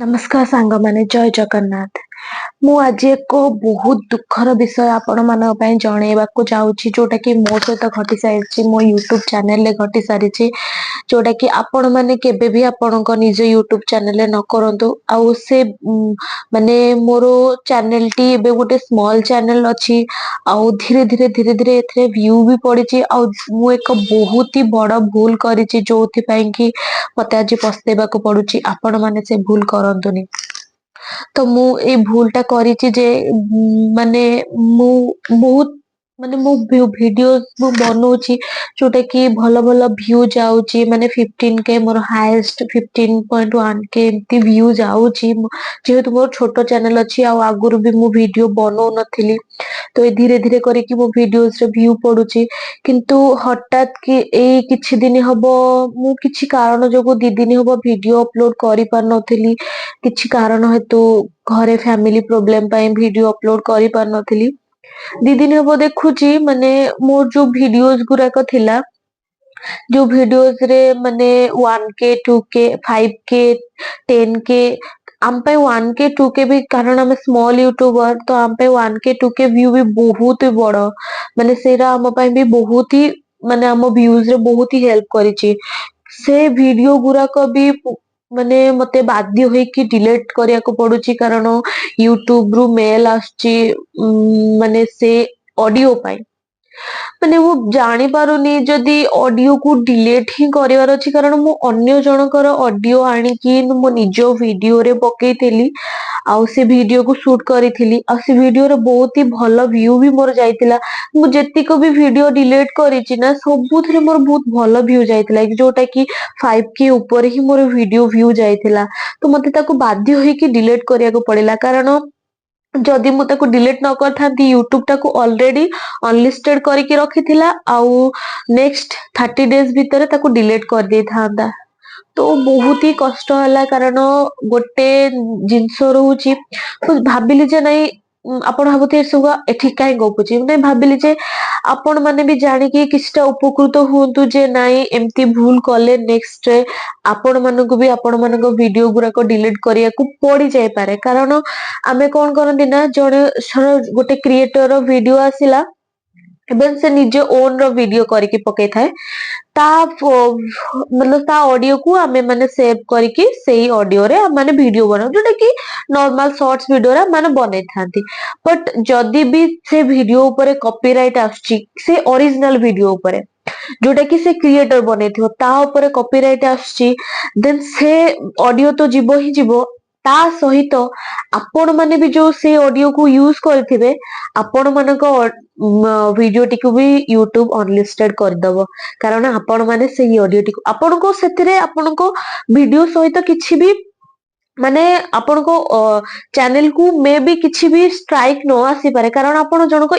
नमस्कार सांग माने जय जगन्नाथ। मु आज एक बहुत दुखर विषय आपण मान जनइबाकू चाहूची जोटा कि मो सहित घटी सारी मो यूट्यूब चैनल रे घटी सारी जोटा कि आपण माने केबे भी आपण निज यूट्यूब चैनल न करंतु आउ से माने मोर चैनल टी एबे गोटे स्मॉल चैनल अछि आउ धीरे धीरे एथे व्यू भी पड़ी आउ मु एक बहुत ही बड़ भूल करिछि जोथि पई कि मते आज पछतेबाकू पडुछि आपण माने से भूल करंतुनी। तो मु ए भूलटा करिछि जे माने मु बहुत माने मु वीडियोस मु बनौछि जोटा कि भलो भलो व्यू जाउछि माने 15K मोर हाईएस्ट 15.1K एमती व्यू जाउछि जेहेतु मोर छोटो चैनल अछि आ आगुरु भी मु वीडियो बनौ नथिली। तो ए धीरे धीरे करके मो वीडियोस रे व्यू पडुछि किंतु हठात कि एई किछि दिन हबो मु किछि कारण जोगु 2 दिन हबो वीडियो अपलोड करि पार नथिली। किछि कारण हेतु घरे फैमिली प्रोब्लेम पई वीडियो अपलोड करि पार नथिली। 2 दिन हबो देखुची माने मोर जो वीडियोस गुराक थिला जो वीडियोस रे माने 1K 2K 5K 10K आम पे 1K 2K भी कारण हम स्मॉल यूट्यूबर तो आम पे 1K 2K व्यू भी बहुत ही बड़ माने सेरा आम पे भी बहुत ही माने आम व्यूज रे बहुत ही हेल्प करिछि। से वीडियो गुराक भी माने मते बाध्य होई कि डिलीट करिया को पडुछि कारण यूट्यूब रु मेल आछि माने से ऑडियो पाई माने मु जानी पारुनी जदि ऑडियो को डिलीट ही करिवार अछि कारण मु अन्य जनकर ऑडियो आनी कि मो निजो वीडियो रे पकेइथिली आउ से वीडियो को शूट करिथिली आ से वीडियो रे बहुत ही भलो व्यू भी मोर जाइतिला। मु जेतिको भी वीडियो डिलीट करिछि ना सबुथरे मोर बहुत भलो व्यू जाइतिला जोटा कि 5K ऊपर ही मोर वीडियो व्यू जाइतिला। तो मते ताको बाध्य होई कि डिलीट करिया को पड़िला कारण जदि मु ताको डिलीट न करथांती यूट्यूब टाको ऑलरेडी अनलिस्टेड करके रखिथिला आउ नेक्स्ट 30 डेज भितर ताको डिलीट कर दे थांदा। तो बहुत ही कष्ट होला कारण गोटे जिंस रहूची भाबिली जे नहीं आपण भाबुथे सब एठी काई गपुची नहीं भाबिली जे आपण माने भी जानिकी किछटा उपकृत हुंतु जे नहीं एमती भूल कले नेक्स्ट रे आपण मानको भी आपण मानको वीडियो गुराक डिलीट करिया को पड़ी जाय पारे कारण आमे कोन करंती ना जणे गोटे क्रिएटर वीडियो आसिला एबेन से निजे ओन रो वीडियो करके पके थाए ता मतलब ता ऑडियो को आमे माने सेव करके सेही ऑडियो रे माने वीडियो बना जोटा कि नॉर्मल शॉर्ट्स वीडियो रे माने बनै थांती बट जदि भी से वीडियो ऊपर कॉपीराइट आछी से ओरिजिनल वीडियो ऊपर जोटा कि से क्रिएटर बनेथिबो ता ऊपर कॉपीराइट आछी देन से ऑडियो तो जीवो ही जीवो ता सहित आपण माने भी जो से ऑडियो को यूज करथिबे आपण मानको वीडियो टिकु भी यूट्यूब अनलिस्टेड कर दबो कारण आपण माने से ऑडियो टिकु आपण को सेतिरे आपण को वीडियो सहित किछि भी माने आपण को चैनल को मे भी किछि भी स्ट्राइक न आसी पारे कारण आपण जनको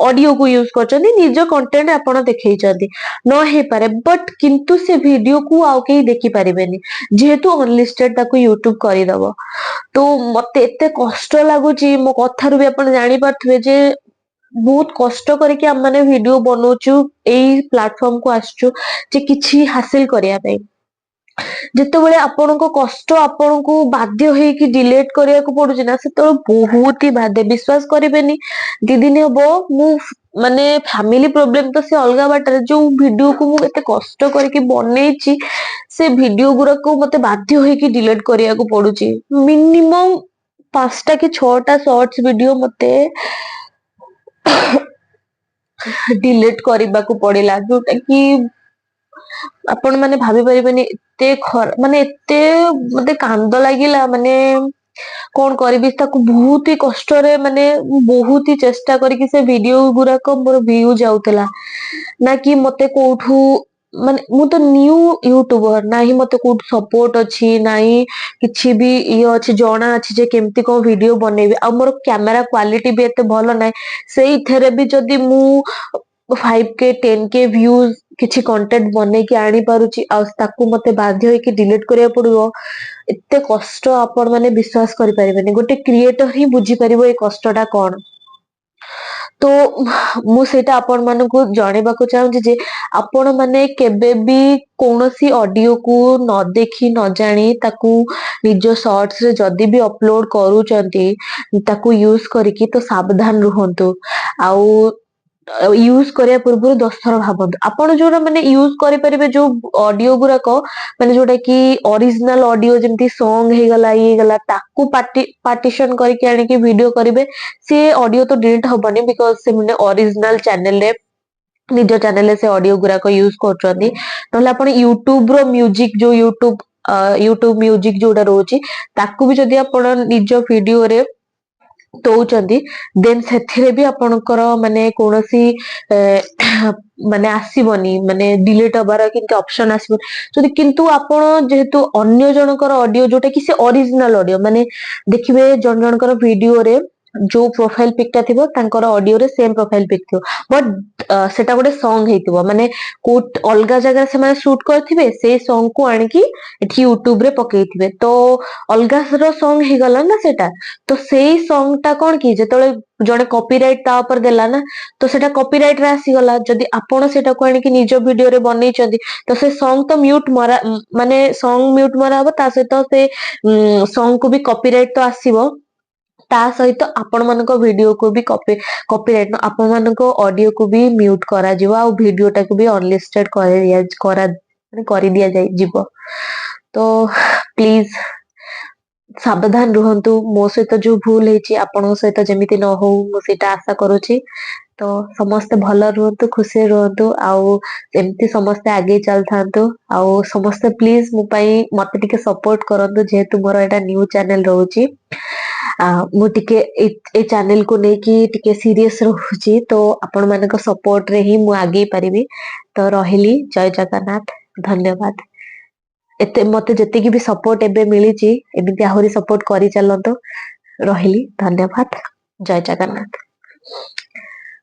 ऑडियो को यूज करचंदी निज कंटेंट आपण देखै चंदी न हे पारे बट किंतु से वीडियो को आउ के देखि पारिबेनी जेहेतु अनलिस्टेड ताको यूट्यूब करि दबो। तो मते एते कष्ट लागुची मो कथारु भी आपण जानि पारथबे जे बहुत कष्ट करके हम माने वीडियो बनौचु एई प्लेटफॉर्म को आसचु जे किछि हासिल करिया पे जेतेबेले आपनको कष्ट आपनको बाध्य होई कि डिलीट करिया को पडुची ना सेतो बहुत ही बाधे विश्वास करिबेनी 2 दिन हबो मु माने फैमिली प्रॉब्लम तो से अलगा बाटर जो वीडियो को मु एते कष्ट करके बनेची से वीडियो गुरा को मते बाध्य होई कि डिलीट करिया को पडुची मिनिमम 5टा कि 6टा शॉर्ट्स वीडियो मते डिलीट करबा को पड़िला जोटा कि आपण माने भाबी परिबेनी एते माने एते मते कांद लागिला माने कोन करबी ताको बहुत ही कष्ट रे माने बहुत ही चेष्टा करके से वीडियो गुरा को मोर व्यू जाउतला ना कि मते कोठू माने मु तो न्यू यूट्यूबर नाही मते कोठ सपोर्ट अछि नाही किछि भी इ अछि जणा अछि जे केमती को वीडियो बनेबी आ मोर कैमरा क्वालिटी भी एते भलो नै सेही थेरे भी जदी मु 5K 10K व्यूज किछि कंटेंट बने कि आनी पारुची आ ताकू मते बाध्य होई कि डिलीट करिया पड़िबो एते कष्ट आपण माने विश्वास करि परिबेनी गोटे क्रिएटर ही बुझी परिबो ए कष्टटा कोन। तो ମୁଁ ସେଇଟା ଆପଣ ମାନଙ୍କୁ ଜଣେଇବାକୁ ଚାହୁଁଛି ଯେ ଆପଣ ମାନେ କେବେ ବି କୌଣସି ଅଡିଓକୁ ନ ଦେଖି ନ ଜାଣି ତାକୁ ନିଜ ସର୍ଟସ ରେ ଯଦି ବି ଅପଲୋଡ କରୁଛନ୍ତି ତାକୁ ୟୁଜ କରିକି ତ ସାବଧାନ ରୁହନ୍ତୁ। ଆଉ ୟୁଜ କରିବା ପୂର୍ବରୁ 10 ଥର ଭାବନ୍ତୁ। ଆପଣ ଯୋଉଟା ମାନେ ୟୁଜ କରିପାରିବେ ଯୋଉ ଅଡିଓ ଗୁଡାକ ମାନେ ଯୋଉଟା କି ଅରିଜିନାଲ ଅଡିଓ ଯେମିତି ସଙ୍ଗ ହେଇଗଲା ଇଏ ହେଇଗଲା ତାକୁ ପାର୍ଟିସନ କରିକି ଆଣିକି ଭିଡିଓ କରିବେ। ସେ ଅଡିଓ ତ ଡିଲିଟ ହବନି ବିକଜ ସେମାନେ ଅରିଜିନାଲ ଚ୍ୟାନେଲରେ ନିଜ ଚ୍ୟାନେଲରେ ସେ ଅଡିଓ ଗୁଡାକ ୟୁଜ କରୁଛନ୍ତି। ନହେଲେ ଆପଣ ୟୁଟ୍ୟୁବ ର ମ୍ୟୁଜିକ ଯୋଉ ୟୁଟ୍ୟୁବ ମ୍ୟୁଜିକ ଯୋଉଟା ରହୁଛି ତାକୁ ବି ଯଦି ଆପଣ ନିଜ ଭିଡିଓରେ ଦଉଛନ୍ତି ଦେନ୍ ସେଥିରେ ବି ଆପଣଙ୍କର ମାନେ କୌଣସି ଏ, ମାନେ ଆସିବନି ମାନେ ଡିଲିଟ ହବାର କିନ୍ତୁ ଅପସନ ଆସିବନି। ଯଦି କିନ୍ତୁ ଆପଣ ଯେହେତୁ ଅନ୍ୟ ଜଣଙ୍କର ଅଡିଓ ଯୋଉଟା କି ସେ ଅରିଜିନାଲ ଅଡିଓ ମାନେ ଦେଖିବେ ଜଣ ଜଣଙ୍କର ଭିଡିଓରେ ଯୋଉ ପ୍ରୋଫାଇଲ ପିକ ଟା ଥିବ ତାଙ୍କର ଅଡିଓରେ ସେମ ପ୍ରୋଫାଇଲ ପିକ ଥିବ ବଟ ସେଟା ଗୋଟେ ସଙ୍ଗ ହେଇଥିବ ମାନେ କୋଉ ଅଲଗା ଜାଗାରେ ସେମାନେ ସୁଟ କରିଥିବେ ସେଇ ସଙ୍ଗ କୁ ଆଣିକି ଏଠି ୟୁଟ୍ୟୁବ ରେ ପକେଇଥିବେ ତ ଅଲଗା ର ସଙ୍ଗ ହେଇଗଲା ନା ସେଟା। ତ ସେଇ ସଙ୍ଗ ଟା କଣ କି ଯେତେବେଳେ ଜଣେ କପିରାଇଟ ତା ଉପରେ ଦେଲା ନା ତ ସେଟା କପିରାଇଟ ରେ ଆସିଗଲା। ଯଦି ଆପଣ ସେଟାକୁ ଆଣିକି ନିଜ ଭିଡିଓରେ ବନେଇଛନ୍ତି ତ ସେ ସଙ୍ଗ ତ ମ୍ୟୁଟ ମରା ମାନେ ସଙ୍ଗ ମ୍ୟୁଟ ମରା ହବ ତା ସହିତ ସେ ସଙ୍ଗ କୁ ବି କପିରାଇଟ ତ ଆସିବ। ତା ସହିତ ଆପଣ ମାନଙ୍କ ଭିଡିଓକୁ ବି କପିରାଇଟ ଆପଣ ମାନଙ୍କ ଅଡିଓକୁ ବି ମ୍ୟୁଟ କରାଯିବ ଆଉ ଭିଡିଓ ଟାକୁ ବି ଅନଲିଷ୍ଟେଡ ମାନେ କରିଦିଆଯାଇ ଯିବ। ତ ପ୍ଲିଜ ସାବଧାନ ରୁହନ୍ତୁ। ମୋ ସହିତ ଯୋଉ ଭୁଲ ହେଇଛି ଆପଣଙ୍କ ସହିତ ଯେମିତି ନ ହଉ ମୁଁ ସେଇଟା ଆଶା କରୁଛି। ତ ସମସ୍ତେ ଭଲ ରୁହନ୍ତୁ ଖୁସିରେ ରୁହନ୍ତୁ ଆଉ ଏମିତି ସମସ୍ତେ ଆଗେଇ ଚାଲିଥାନ୍ତୁ। ଆଉ ସମସ୍ତେ ପ୍ଲିଜ ମୋ ପାଇଁ ମତେ ଟିକେ ସପୋର୍ଟ କରନ୍ତୁ ଯେହେତୁ ମୋର ଏଇଟା ନ୍ୟୁ ଚ୍ୟାନେଲ ରହୁଛି। ମୁଁ ଟିକେ ଏଇ ଚ୍ୟାନେଲ କୁ ନେଇକି ଟିକେ ସିରିୟସ ରହୁଛି ତ ଆପଣ ମାନଙ୍କ ସପୋର୍ଟ ରେ ହିଁ ମୁଁ ଆଗେଇ ପାରିବି। ତ ରହିଲି ଜୟ ଜଗନ୍ନାଥ ଧନ୍ୟବାଦ। ଏତେ ମତେ ଯେତିକି ବି ସପୋର୍ଟ ଏବେ ମିଳିଛି ଏମିତି ଆହୁରି ସପୋର୍ଟ କରିଚାଲନ୍ତୁ। ରହିଲି ଧନ୍ୟବାଦ ଜୟ ଜଗନ୍ନାଥ।